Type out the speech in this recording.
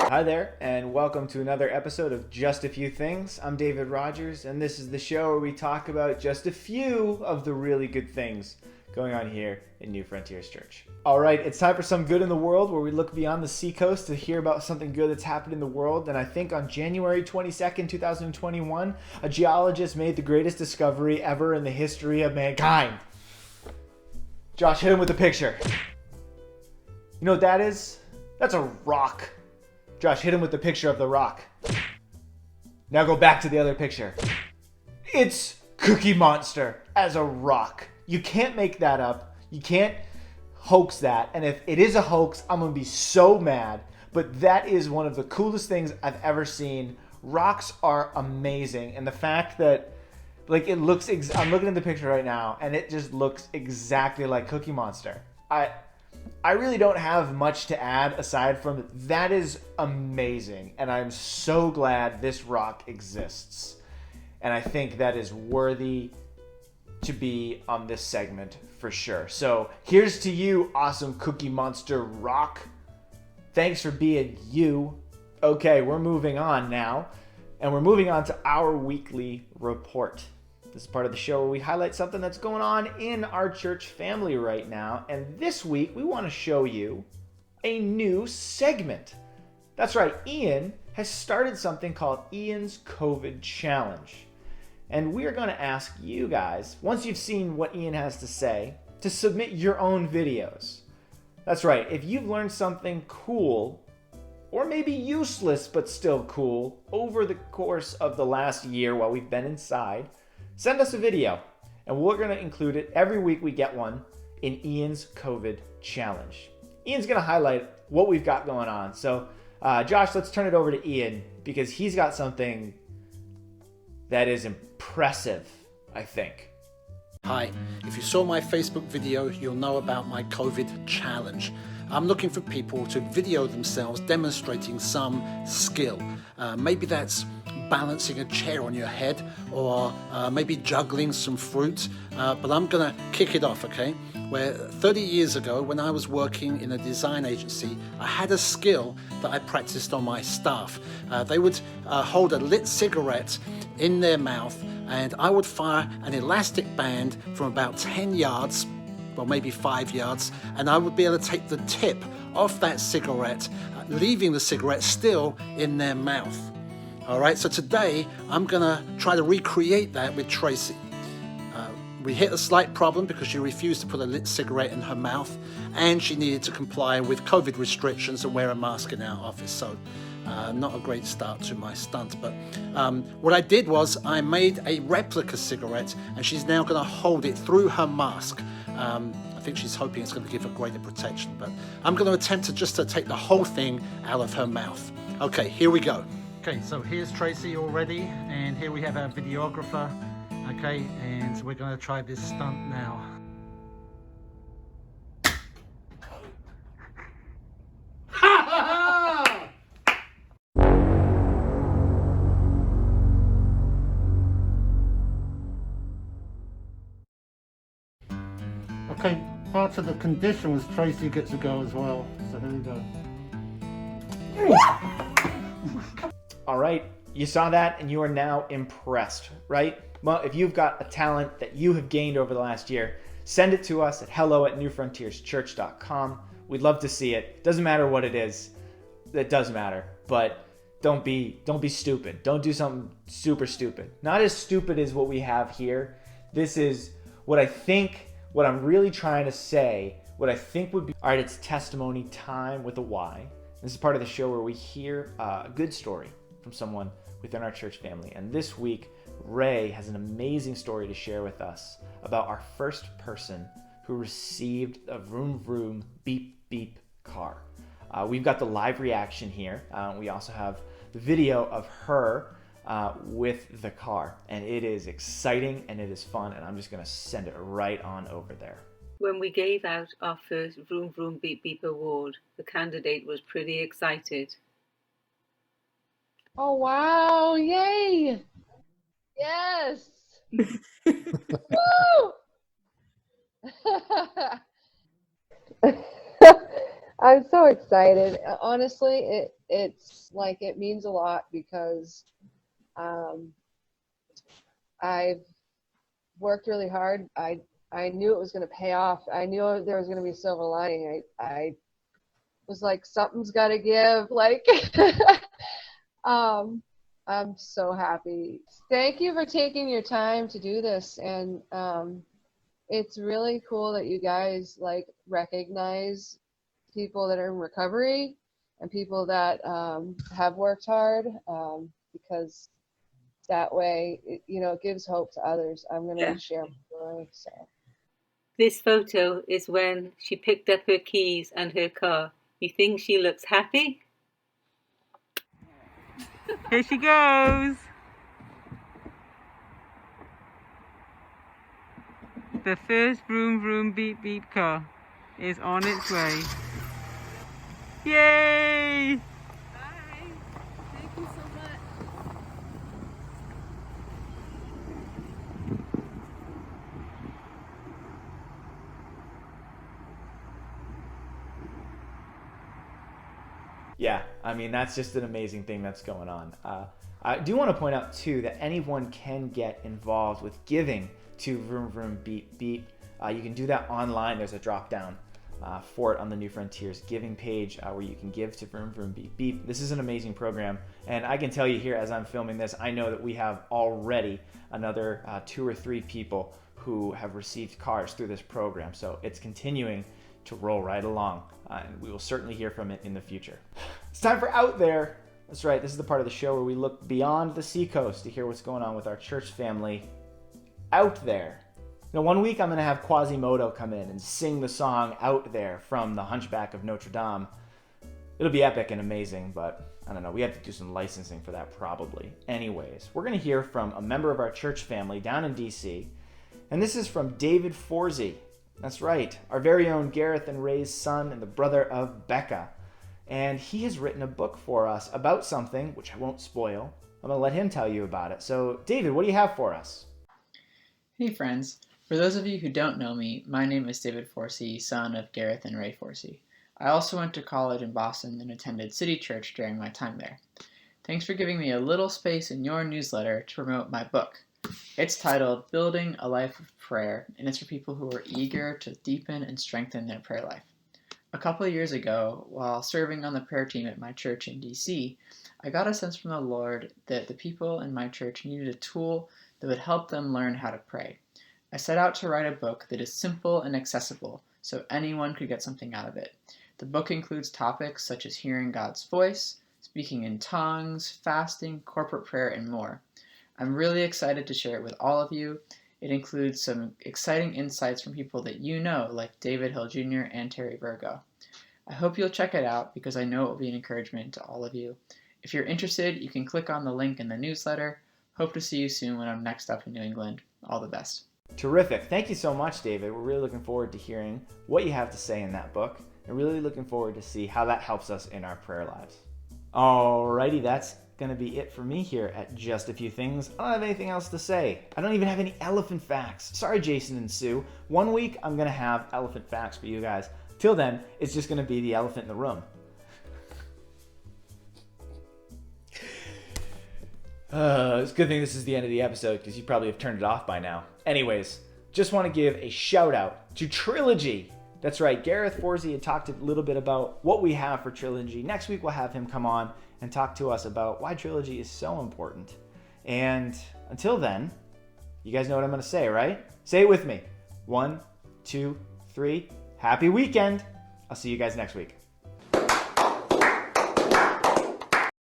Hi there, and welcome to another episode of Just a Few Things. I'm David Rogers, and this is the show where we talk about just a few of the really good things going on here in New Frontiers Church. All right, it's time for some good in the world, where we look beyond the seacoast to hear about something good that's happened in the world. And I think on January 22nd, 2021, a geologist made the greatest discovery ever in the history of mankind. Josh, hit him with the picture. You know what that is? That's a rock. Josh, hit him with the picture of the rock. Now go back to the other picture. It's Cookie Monster as a rock. You can't make that up. You can't hoax that. And if it is a hoax, I'm going to be so mad. But that is one of the coolest things I've ever seen. Rocks are amazing. And the fact that, like, it looks... I'm looking at the picture right now, and it just looks exactly like Cookie Monster. I really don't have much to add aside from that is amazing, and I'm so glad this rock exists. And I think that is worthy to be on this segment for sure. So here's to you, awesome Cookie Monster rock. Thanks for being you. Okay, we're moving on now, and we're moving on to our weekly report. This is part of the show where we highlight something that's going on in our church family right now. And this week, we want to show you a new segment. That's right, Ian has started something called Ian's COVID Challenge. And we are going to ask you guys, once you've seen what Ian has to say, to submit your own videos. That's right, if you've learned something cool, or maybe useless but still cool, over the course of the last year while we've been inside, send us a video, and we're going to include it every week we get one in Ian's COVID Challenge. Ian's going to highlight what we've got going on. So, Josh, let's turn it over to Ian, because he's got something that is impressive, I think. Hi, if you saw my Facebook video, you'll know about my COVID challenge. I'm looking for people to video themselves demonstrating some skill. Maybe that's balancing a chair on your head, or maybe juggling some fruit. But I'm gonna kick it off, okay? Where 30 years ago, when I was working in a design agency, I had a skill that I practiced on my staff. They would hold a lit cigarette in their mouth, and I would fire an elastic band from about 10 yards, well, maybe 5 yards, and I would be able to take the tip off that cigarette, leaving the cigarette still in their mouth. All right, so today I'm gonna try to recreate that with Tracy. We hit a slight problem because she refused to put a lit cigarette in her mouth, and she needed to comply with COVID restrictions and wear a mask in our office. So not a great start to my stunt, but what I did was I made a replica cigarette, and she's now gonna hold it through her mask. I think she's hoping it's gonna give her greater protection, but I'm gonna attempt to take the whole thing out of her mouth. Okay, here we go. Okay, so here's Tracy already, and here we have our videographer. Okay, and we're going to try this stunt now. Okay, part of the condition was Tracy gets to go as well, so here we go. All right, you saw that and you are now impressed, right? Well, if you've got a talent that you have gained over the last year, send it to us at hello@newfrontierschurch.com. We'd love to see it. Doesn't matter what it is. It does matter, but don't be stupid. Don't do something super stupid. Not as stupid as what we have here. This is what I'm really trying to say, what I think would be... All right, it's testimony time with a Y. This is part of the show where we hear a good story from someone within our church family. And this week, Ray has an amazing story to share with us about our first person who received a vroom vroom beep beep car. We've got the live reaction here. We also have the video of her with the car, and it is exciting and it is fun, and I'm just going to send it right on over there. When we gave out our first Vroom Vroom Beep Beep award, the candidate was pretty excited. Oh, wow. Yay. Yes. Woo! I'm so excited. Honestly, it's like it means a lot because um, I've worked really hard. I knew it was going to pay off. I knew there was going to be a silver lining. I was like, something's got to give. Like, um, I'm so happy. Thank you for taking your time to do this, and it's really cool that you guys like recognize people that are in recovery and people that have worked hard, because that way, it gives hope to others. I'm going Yeah. to share my story. So. This photo is when she picked up her keys and her car. You think she looks happy? Here she goes. The first vroom vroom beep beep car is on its way. Yay! Hi. Thank you so much. Yeah, I mean, that's just an amazing thing that's going on. I do want to point out, too, that anyone can get involved with giving to Vroom Vroom Beep Beep. You can do that online. There's a drop down for it on the New Frontiers giving page where you can give to Vroom Vroom Beep Beep. This is an amazing program, and I can tell you here as I'm filming this, I know that we have already another 2 or 3 people who have received cars through this program, so it's continuing to roll right along, and we will certainly hear from it in the future. It's time for Out There. That's right, this is the part of the show where we look beyond the seacoast to hear what's going on with our church family out there. Now, one week I'm going to have Quasimodo come in and sing the song Out There from The Hunchback of Notre Dame. It'll be epic and amazing, but I don't know, we have to do some licensing for that probably. Anyways, we're going to hear from a member of our church family down in DC, and this is from David Forsey. That's right, our very own Gareth and Ray's son and the brother of Becca. And he has written a book for us about something, which I won't spoil. I'm going to let him tell you about it. So, David, what do you have for us? Hey friends, for those of you who don't know me, my name is David Forsey, son of Gareth and Ray Forsey. I also went to college in Boston and attended City Church during my time there. Thanks for giving me a little space in your newsletter to promote my book. It's titled Building a Life of Prayer, and it's for people who are eager to deepen and strengthen their prayer life. A couple of years ago, while serving on the prayer team at my church in DC, I got a sense from the Lord that the people in my church needed a tool that would help them learn how to pray. I set out to write a book that is simple and accessible, so anyone could get something out of it. The book includes topics such as hearing God's voice, speaking in tongues, fasting, corporate prayer, and more. I'm really excited to share it with all of you. It includes some exciting insights from people that you know, like David Hill Jr. and Terry Virgo. I hope you'll check it out because I know it will be an encouragement to all of you. If you're interested, you can click on the link in the newsletter. Hope to see you soon when I'm next up in New England. All the best. Terrific. Thank you so much, David. We're really looking forward to hearing what you have to say in that book, and really looking forward to see how that helps us in our prayer lives. Alrighty, that's going to be it for me here at Just a Few Things. I don't have anything else to say. I don't even have any elephant facts. Sorry, Jason and Sue. One week, I'm going to have elephant facts for you guys. Till then, it's just going to be the elephant in the room. It's a good thing this is the end of the episode because you probably have turned it off by now. Anyways, just want to give a shout out to Trilogy. That's right, Gareth Forsey had talked a little bit about what we have for Trilogy. Next week we'll have him come on and talk to us about why Trilogy is so important. And until then, you guys know what I'm going to say, right? Say it with me. 1, 2, 3. Happy weekend. I'll see you guys next week.